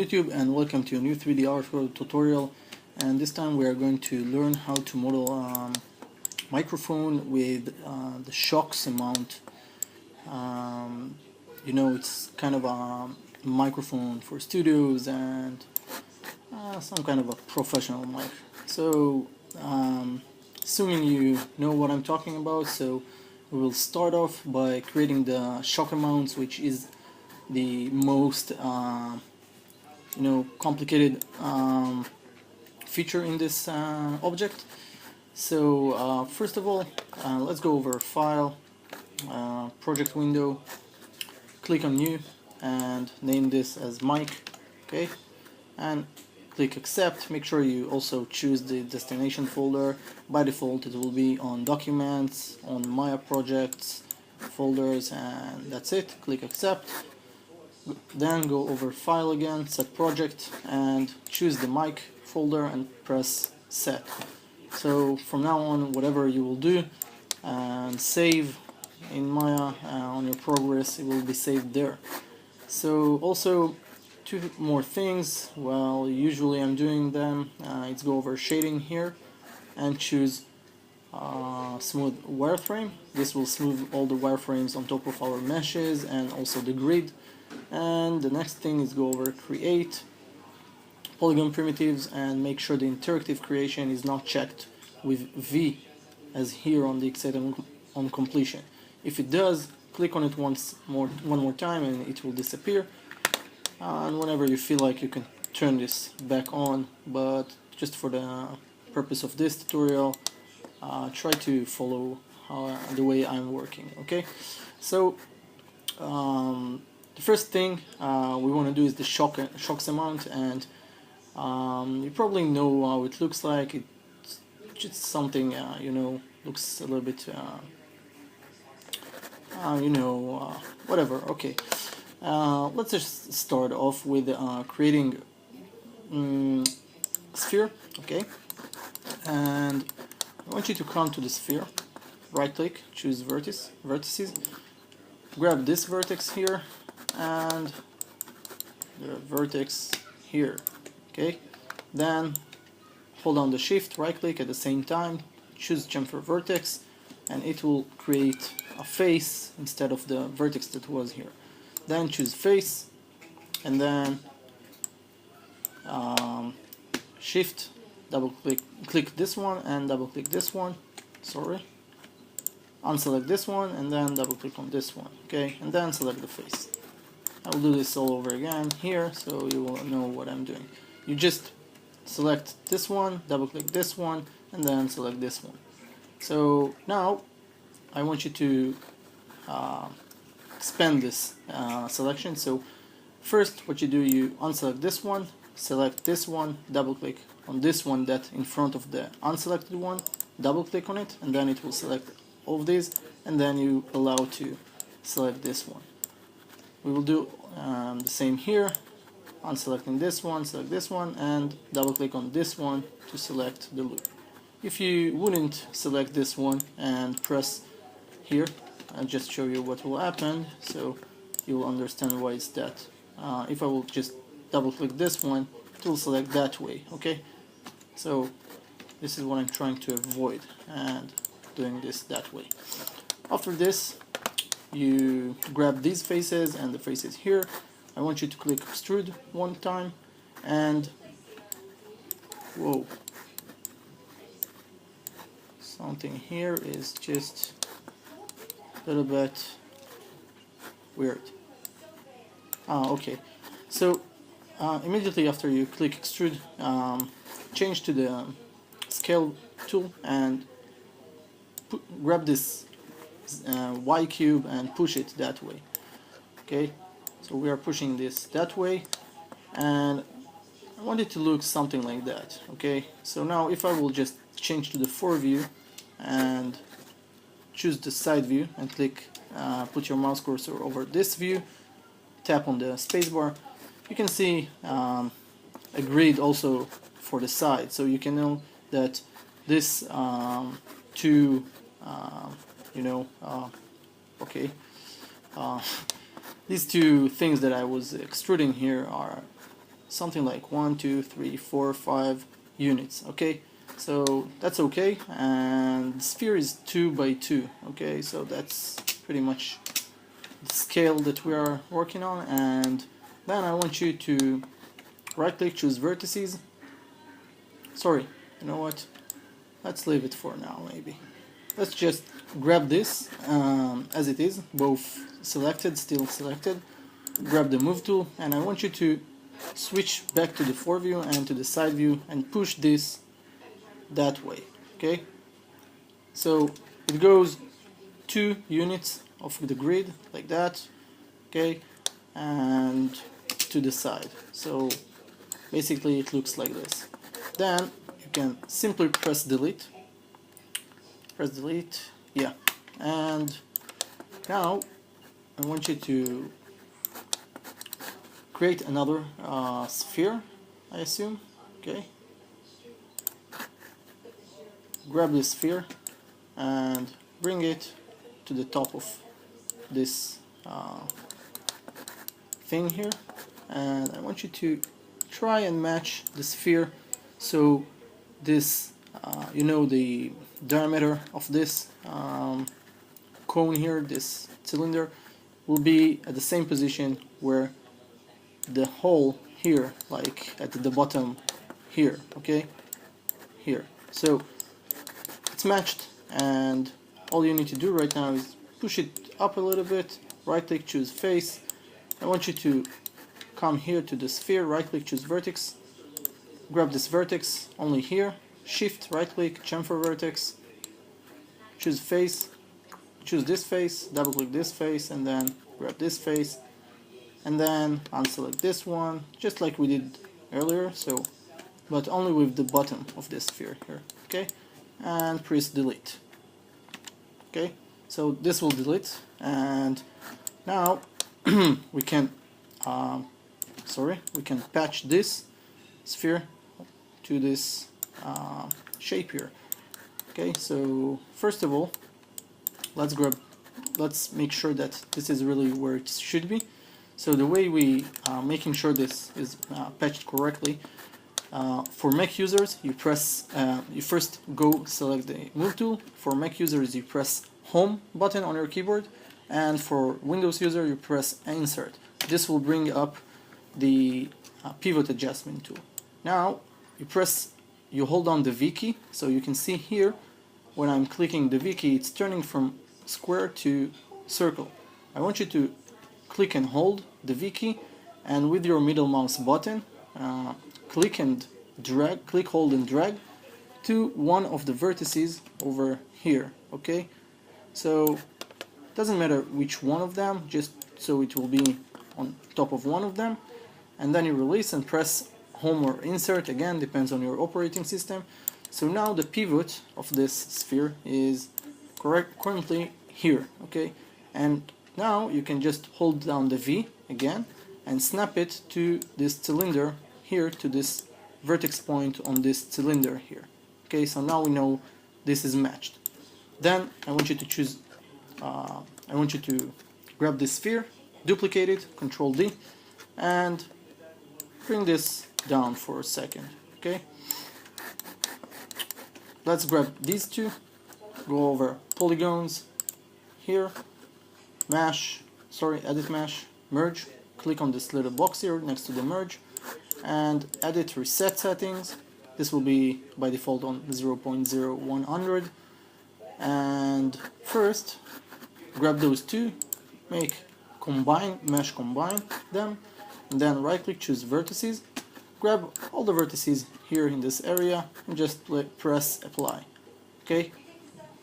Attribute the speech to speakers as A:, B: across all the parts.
A: YouTube, and welcome to a new 3D Artcore tutorial. And this time we are going to learn how to model microphone with the shocks amount. It's kind of a microphone for studios and some kind of a professional mic. So assuming you know what I'm talking about, so we will start off by creating the shock amounts, which is the most complicated feature in this object. So first of all, let's go over File, Project Window, click on New, and name this as Mic, okay, and click Accept. Make sure you also choose the destination folder. By default it will be on Documents, on Maya Projects, Folders, and that's it. Click Accept. Then go over File again, Set Project, and choose the mic folder and press Set. So from now on, whatever you will do and save in Maya on your progress, it will be saved there. So also two more things. Well, usually I'm doing them. Let's go over shading here and choose smooth wireframe. This will smooth all the wireframes on top of our meshes and also the grid. And the next thing is go over Create, Polygon Primitives, and make sure the interactive creation is not checked with V as here on the Excited on completion. If it does, click on it one more time and it will disappear. And whenever you feel like, you can turn this back on, but just for the purpose of this tutorial, try to follow the way I'm working, okay? So the first thing we want to do is the shocks amount, and you probably know how it looks like. It's just something looks a little bit whatever. Okay, let's just start off with creating sphere, okay? And I want you to come to the sphere, right click, choose vertices, grab this vertex here and the vertex here, okay? Then hold down the shift, right click at the same time, choose chamfer vertex, and it will create a face instead of the vertex that was here. Then choose face, and then shift, double click this one and double click this one, unselect this one and then double click on this one, okay, and then select the face. I will do this all over again here so you will know what I'm doing. You just select this one, double click this one, and then select this one. So now I want you to expand this selection. So first what you do, you unselect this one, select this one, double click on this one that in front of the unselected one, double click on it, and then it will select all of these, and then you allow to select this one. We will do the same here, unselecting this one, select this one, and double click on this one to select the loop. If you wouldn't select this one and press here, I'll just show you what will happen so you will understand why it's that. If I will just double click this one, it will select that way, okay? So this is what I'm trying to avoid, and doing this that way. After this, you grab these faces and the faces here. I want you to click Extrude one time, and whoa, something here is just a little bit weird. Okay, so immediately after you click Extrude, change to the Scale tool and grab this Y cube and push it that way, okay? So we are pushing this that way, and I want it to look something like that, okay? So now if I will just change to the 4 view and choose the side view and click, put your mouse cursor over this view, tap on the spacebar, you can see a grid also for the side, so you can know that this two these two things that I was extruding here are something like 1, 2, 3, 4, 5 units. Okay, so that's okay, and the sphere is 2 by 2. Okay, so that's pretty much the scale that we are working on. And then I want you to right click, choose vertices. Sorry, you know what, let's leave it for now. Maybe let's just grab this as it is, both selected, still selected. Grab the move tool, and I want you to switch back to the foreview and to the side view and push this that way. Okay, so it goes 2 units of the grid like that. Okay, and to the side, so basically it looks like this. Then you can simply press delete, yeah, and now I want you to create another sphere, I assume. Okay, grab this sphere and bring it to the top of this thing here, and I want you to try and match the sphere, so this you know, the diameter of this cone here, this cylinder, will be at the same position where the hole here, like at the bottom here. Okay, here. So it's matched, and all you need to do right now is push it up a little bit, right click, choose face. I want you to come here to the sphere, right click, choose vertex, grab this vertex only here, shift right click, chamfer vertex, choose face, choose this face, double click this face, and then grab this face, and then unselect this one, just like we did earlier, so but only with the bottom of this sphere here. Okay, and press delete. Okay, so this will delete, and now we can we can patch this sphere to this shape here. Okay, so first of all, let's make sure that this is really where it should be. So the way we making sure this is patched correctly, for Mac users, you press you first go select the move tool. For Mac users, you press home button on your keyboard, and for Windows user, you press insert. This will bring up the pivot adjustment tool. Now you hold down the V key, so you can see here when I'm clicking the V key, it's turning from square to circle. I want you to click and hold the V key, and with your middle mouse button, click, hold and drag to one of the vertices over here. Okay, so it doesn't matter which one of them, just so it will be on top of one of them, and then you release and press home or insert, again depends on your operating system. So now the pivot of this sphere is currently here. Okay, and now you can just hold down the V again and snap it to this cylinder here, to this vertex point on this cylinder here. Okay, so now we know this is matched. Then I want you to choose I want you to grab this sphere, duplicate it, Control D, and bring this down for a second. Okay, let's grab these two, go over polygons here, edit mesh, merge, click on this little box here next to the merge, and edit reset settings. This will be by default on 0.0100, and first grab those two, make mesh combine them, and then right click, choose vertices, grab all the vertices here in this area and just press apply. Okay,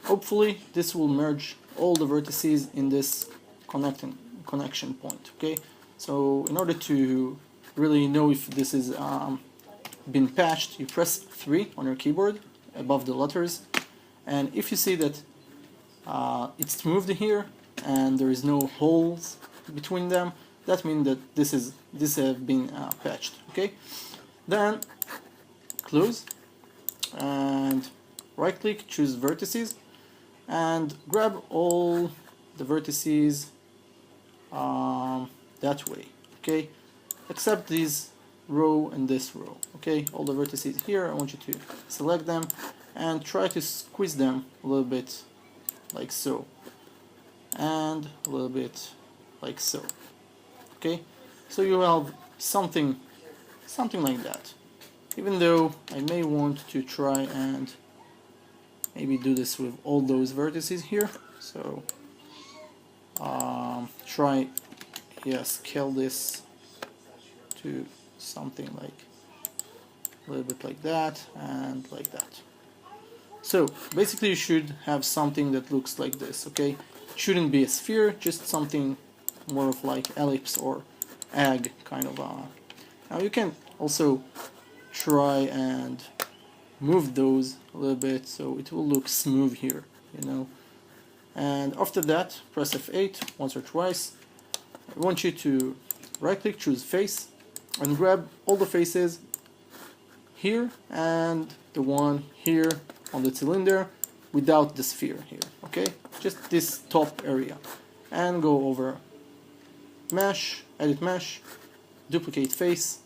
A: hopefully this will merge all the vertices in this connection point. Okay, so in order to really know if this is been patched, you press 3 on your keyboard above the letters, and if you see that it's moved here and there is no holes between them, that means that this has been patched. Okay, then close and right click, choose vertices, and grab all the vertices that way. Okay, except these row and this row. Okay, all the vertices here, I want you to select them and try to squeeze them a little bit like so, and a little bit like so. Okay, so you have something like that. Even though I may want to try and maybe do this with all those vertices here, so try, yeah, scale this to something like a little bit like that and like that. So basically you should have something that looks like this. Okay, it shouldn't be a sphere, just something more of like ellipse or egg kind of. Now you can also try and move those a little bit so it will look smooth here, you know. And after that, press F8 once or twice. I want you to right click, choose face, and grab all the faces here and the one here on the cylinder without the sphere here. Okay, just this top area, and go over mesh, edit mesh, duplicate face,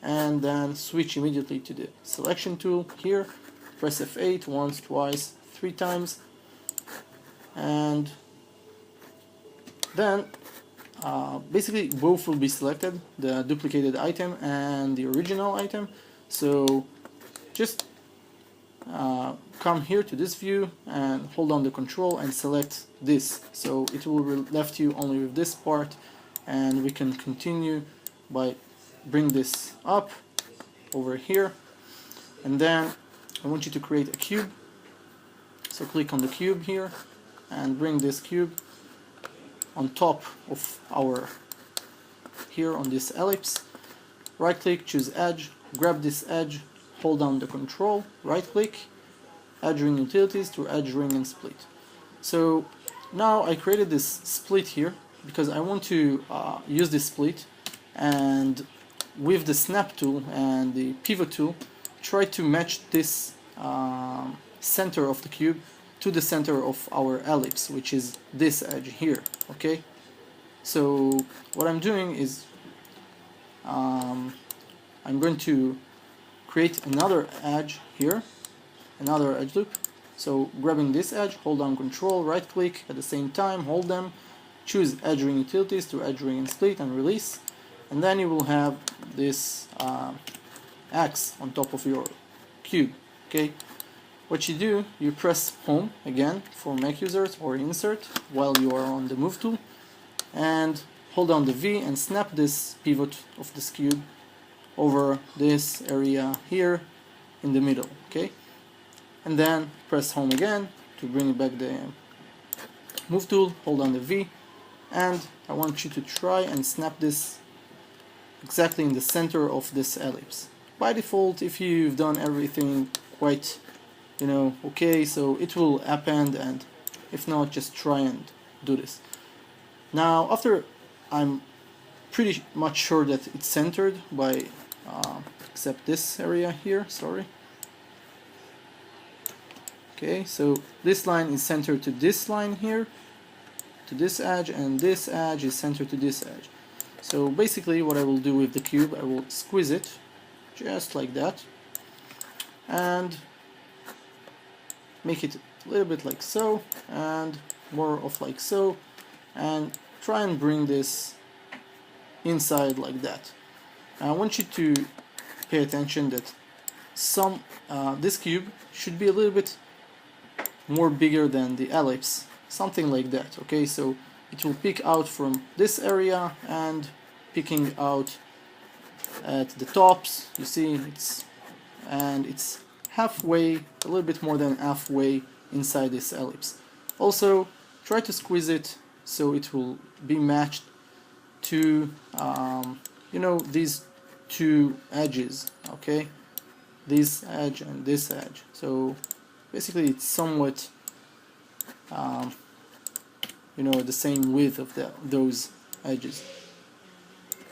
A: and then switch immediately to the selection tool here. Press F8 once, twice, 3 times, and then basically both will be selected, the duplicated item and the original item. So just come here to this view and hold down the control and select this, so it will left you only with this part, and we can continue by bring this up over here. And then I want you to create a cube, so click on the cube here and bring this cube on top of our here on this ellipse. Right click, choose edge, grab this edge, hold down the control, right click, edge ring utilities to edge ring and split. So now I created this split here because I want to use this split, and with the snap tool and the pivot tool try to match this center of the cube to the center of our ellipse, which is this edge here. Okay, so what I'm doing is I'm going to create another edge here, another edge loop. So grabbing this edge, hold down control, right click at the same time, hold them, choose edge ring utilities to edge ring and split and release, and then you will have this X on top of your cube. Okay, what you do, you press home again for Mac users, or insert while you are on the move tool, and hold down the V and snap this pivot of this cube over this area here in the middle. Okay, and then press home again to bring back the move tool, hold down the V, and I want you to try and snap this exactly in the center of this ellipse. By default, if you've done everything quite, you know, okay, so it will append, and if not, just try and do this. Now after I'm pretty much sure that it's centered by except this area here, sorry. Okay, so this line is centered to this line here, to this edge, and this edge is centered to this edge. So basically what I will do with the cube, I will squeeze it just like that and make it a little bit like so and more of like so, and try and bring this inside like that. I want you to pay attention that this cube should be a little bit more bigger than the ellipse, something like that. Okay, so it will peek out from this area and peeking out at the tops. You see, it's halfway, a little bit more than halfway inside this ellipse. Also try to squeeze it so it will be matched to you know, these two edges. Okay, this edge and this edge, so basically it's somewhat you know, the same width of those edges.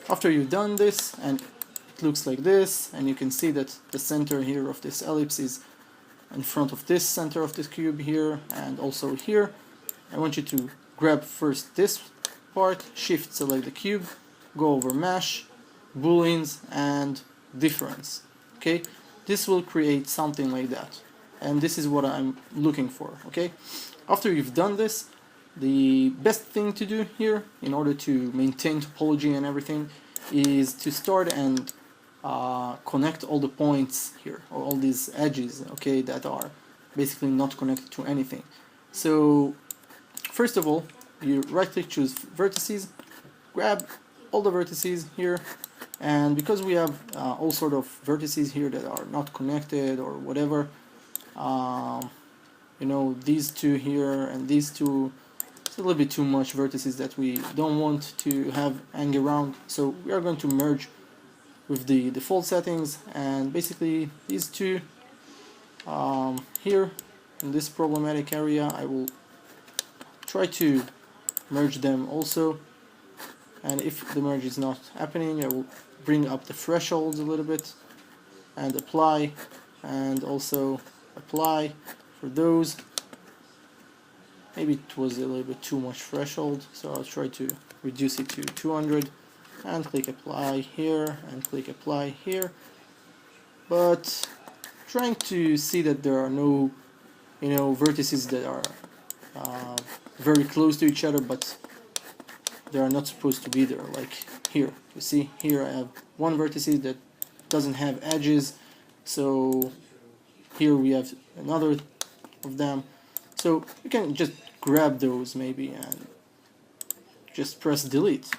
A: After you've done this and it looks like this, and you can see that the center here of this ellipse is in front of this center of this cube here and also here, I want you to grab first this part, shift select the cube, go over mesh, booleans and difference. Okay, this will create something like that, and this is what I'm looking for. Okay, after you've done this, the best thing to do here in order to maintain topology and everything is to start and connect all the points here, or all these edges, okay, that are basically not connected to anything. So first of all, you right click, choose vertices, grab all the vertices here, and because we have all sort of vertices here that are not connected or whatever, you know, these two here and these two, it's a little bit too much vertices that we don't want to have hang around, so we are going to merge with the default settings, and basically these two here in this problematic area, I will try to merge them also, and if the merge is not happening, I will bring up the thresholds a little bit and apply, and also apply for those. Maybe it was a little bit too much threshold, so I'll try to reduce it to 200 and click apply here and click apply here, but trying to see that there are no, you know, vertices that are very close to each other, but they are not supposed to be there. Like here, you see here I have one vertice that doesn't have edges, so here we have another of them, so you can just grab those maybe and just press delete,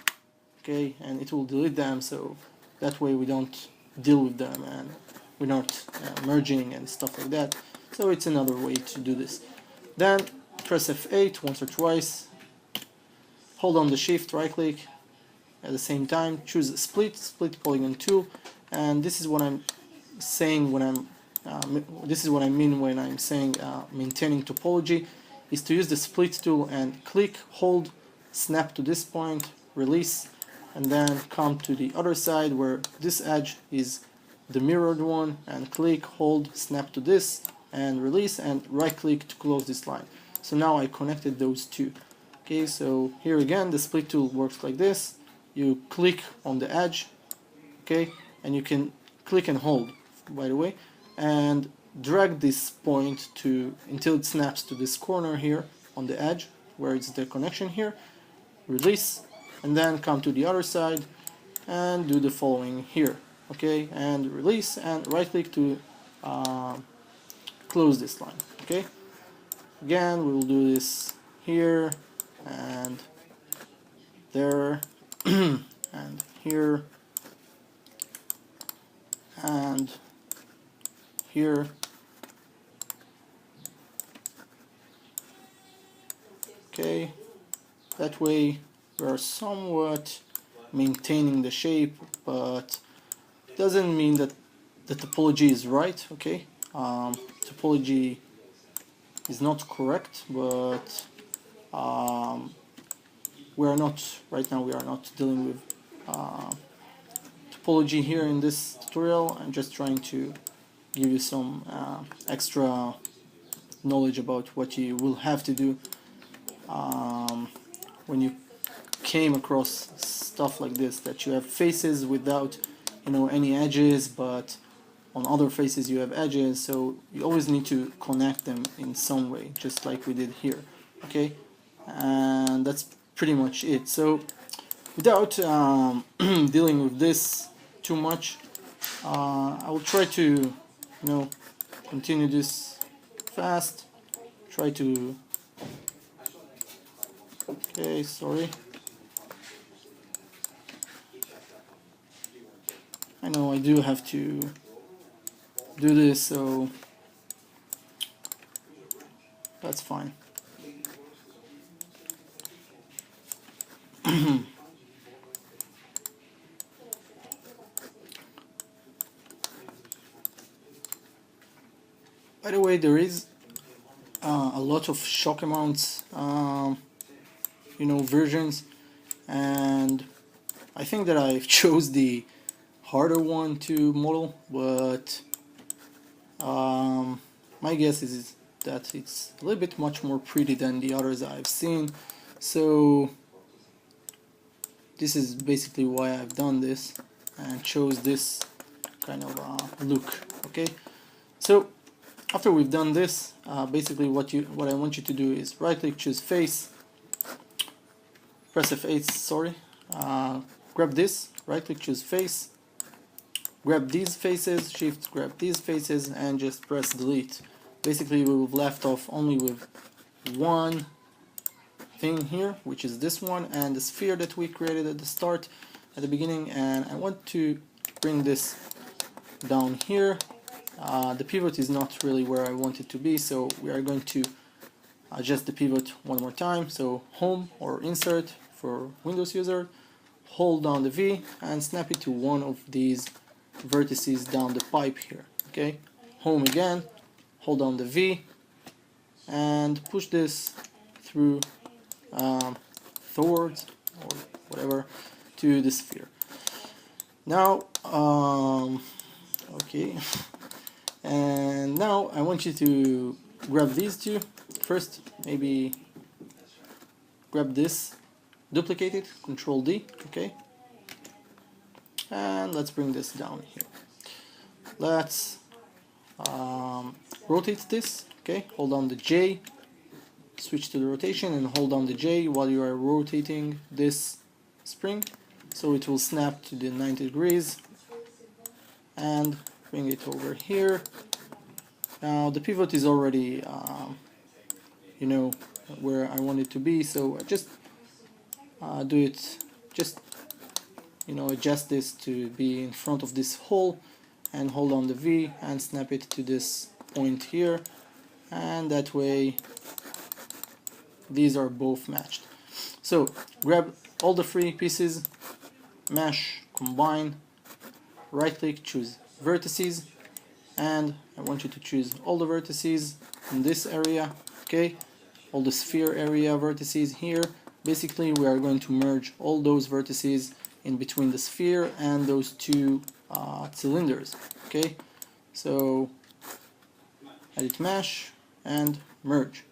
A: okay, and it will delete them, so that way we don't deal with them and we're not merging and stuff like that. So it's another way to do this. Then press F8 once or twice, hold on the shift, right click at the same time, choose split polygon tool, and this is what I'm saying when I'm this is what I mean when I'm saying maintaining topology, is to use the split tool and click, hold, snap to this point, release, and then come to the other side where this edge is the mirrored one, and click, hold, snap to this, and release, and right click to close this line. So now I connected those two. Okay, so here again the split tool works like this. You click on the edge, okay, and you can click and hold, by the way, and drag this point to until it snaps to this corner here on the edge where it's the connection here, release, and then come to the other side and do the following here, okay, and release and right click to close this line. Okay, again we will do this here and there and here and here. Okay, that way we are somewhat maintaining the shape, but doesn't mean that the topology is right. Okay, topology is not correct, but we are not right now. We are not dealing with topology here in this tutorial. I'm just trying to give you some extra knowledge about what you will have to do when you came across stuff like this, that you have faces without, you know, any edges, but on other faces you have edges, so you always need to connect them in some way, just like we did here. Okay, and that's pretty much it. So without dealing with this too much, I will try to, you know, continue this fast, try to, okay, sorry, I know I do have to do this, so that's fine. By the way, there is a lot of shock amounts, you know, versions, and I think that I chose the harder one to model, but my guess is that it's a little bit much more pretty than the others I've seen, so this is basically why I've done this. and chose this kind of look. Okay, so after we've done this, basically what I want you to do is right click, choose face, press F8, sorry, grab this, right click, choose face, grab these faces, shift grab these faces, and just press delete. Basically we've left off only with one thing here, which is this one and the sphere that we created at the start, at the beginning, and I want to bring this down here. The pivot is not really where I want it to be, so we are going to adjust the pivot one more time. So home or insert for Windows user, hold down the V and snap it to one of these vertices down the pipe here. Okay, home again, hold down the V and push this through towards or whatever to the sphere. Now okay, and now I want you to grab these two. First, maybe grab this, duplicate it, Control D, okay, and let's bring this down here. Let's rotate this, okay, hold down the J, switch to the rotation and hold down the J while you are rotating this spring, so it will snap to the 90 degrees, and bring it over here. Now the pivot is already you know where I want it to be, so I just do it, just adjust this to be in front of this hole and hold on the V and snap it to this point here, and that way these are both matched. So grab all the three pieces, mesh, combine, right click, choose vertices, and I want you to choose all the vertices in this area, okay, all the sphere area vertices here. Basically we are going to merge all those vertices in between the sphere and those two cylinders. Okay, so edit mesh and merge.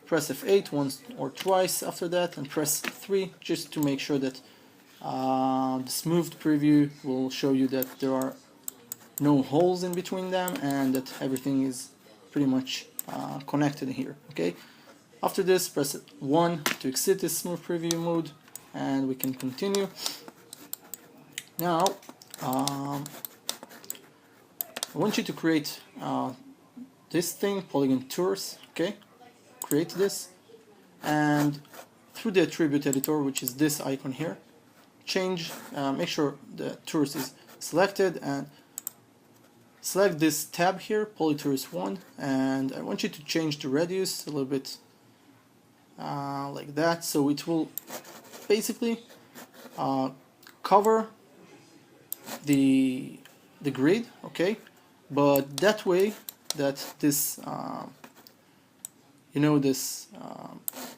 A: Press F8 once or twice after that, and press 3 just to make sure that the smoothed preview will show you that there are no holes in between them and that everything is pretty much connected here. Okay, after this press 1 to exit this smooth preview mode and we can continue. Now I want you to create this thing, Polygon Tours. Okay, create this, and through the attribute editor, which is this icon here, change, make sure the Tours is selected and select this tab here, Polytours 1, and I want you to change the radius a little bit like that, so it will basically cover the grid, okay, but that way that this this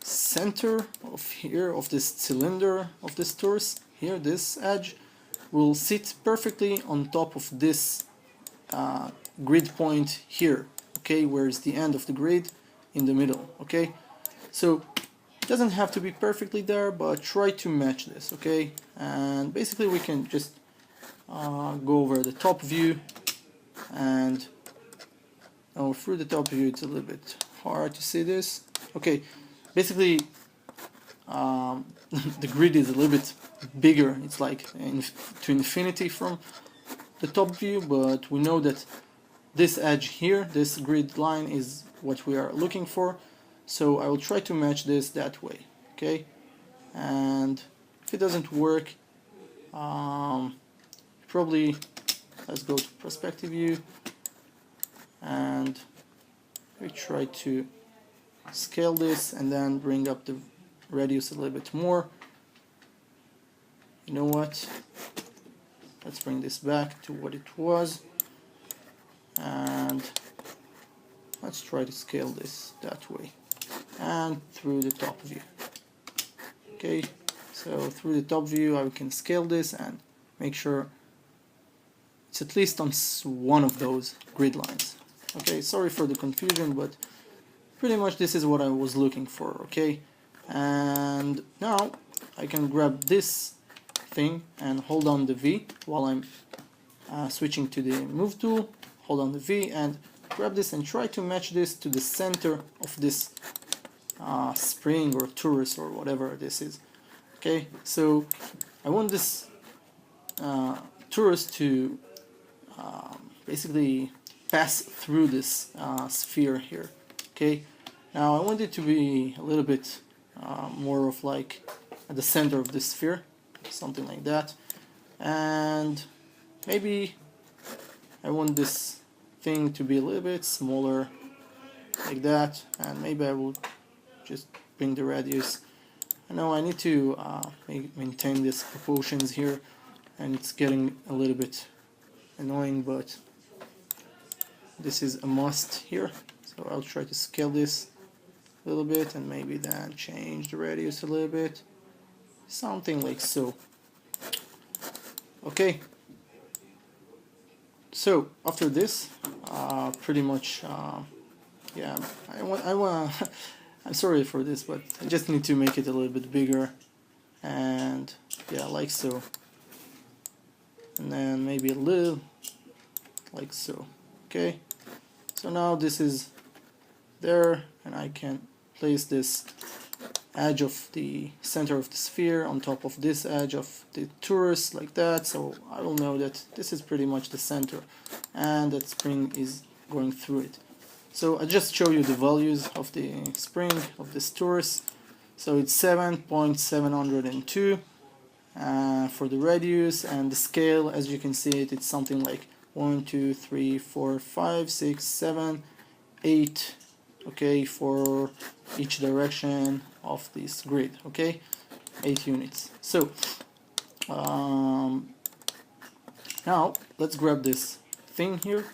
A: center of here of this cylinder of this Tours here, this edge will sit perfectly on top of this grid point here, okay, where is the end of the grid in the middle. Okay, so it doesn't have to be perfectly there, but try to match this. Okay, and basically we can just go over the top view, and through the top view it's a little bit hard to see this. Okay, basically the grid is a little bit bigger, it's like to infinity from the top view, but we know that this edge here, this grid line, is what we are looking for, so I will try to match this that way. Okay, and if it doesn't work, probably let's go to perspective view and we try to scale this and then bring up the radius a little bit more. You know what, let's bring this back to what it was and let's try to scale this that way and through the top view. Okay, so through the top view I can scale this and make sure it's at least on one of those grid lines. Okay, sorry for the confusion, but pretty much this is what I was looking for. Okay, and now I can grab this thing and hold down the V while I'm switching to the move tool. Hold on the V and grab this and try to match this to the center of this spring or torus or whatever this is. Okay, so I want this torus to basically pass through this sphere here. Okay, now I want it to be a little bit more of like at the center of the sphere, something like that, and maybe I want this thing to be a little bit smaller like that, and maybe I will just bring the radius. I know I need to maintain these proportions here, and it's getting a little bit annoying, but this is a must here. So I'll try to scale this a little bit and maybe then change the radius a little bit, something like so. Okay, so after this pretty much yeah, I want I'm sorry for this, but I just need to make it a little bit bigger, and yeah, like so, and then maybe a little like so. Okay, so now this is there, and I can place this edge of the center of the sphere on top of this edge of the torus like that, so I will know that this is pretty much the center and that spring is going through it. So I just show you the values of the spring of this torus. So it's 7.702 for the radius, and the scale, as you can see it's something like 1, 2, 3, 4, 5, 6, 7, 8, okay, for each direction of this grid, okay, 8 units. So now let's grab this thing here.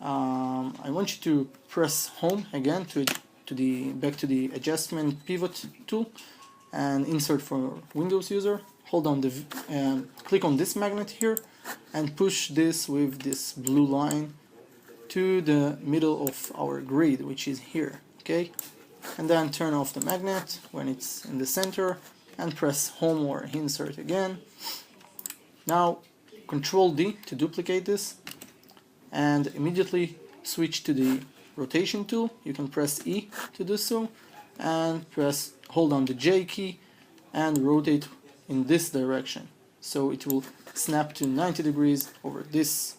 A: I want you to press home again back to the adjustment pivot tool and insert for Windows user. Hold on the click on this magnet here and push this with this blue line to the middle of our grid, which is here. Okay, and then turn off the magnet when it's in the center and press home or insert again. Now Control D to duplicate this and immediately switch to the rotation tool. You can press E to do so and hold on the J key and rotate in this direction, so it will snap to 90 degrees over this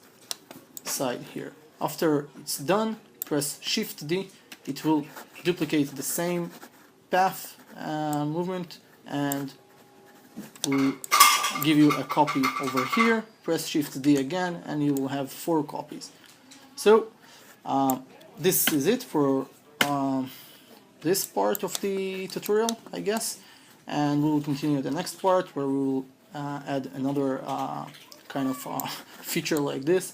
A: side here. After it's done, press Shift D. It will duplicate the same path movement and will give you a copy over here. Press Shift D again and you will have 4 copies. So this is it for this part of the tutorial, I guess, and we will continue the next part where we will add another kind of feature like this.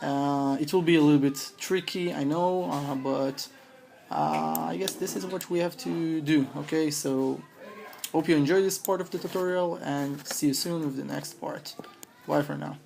A: It will be a little bit tricky, I know, but I guess this is what we have to do. Okay, so hope you enjoyed this part of the tutorial and see you soon with the next part. Bye for now.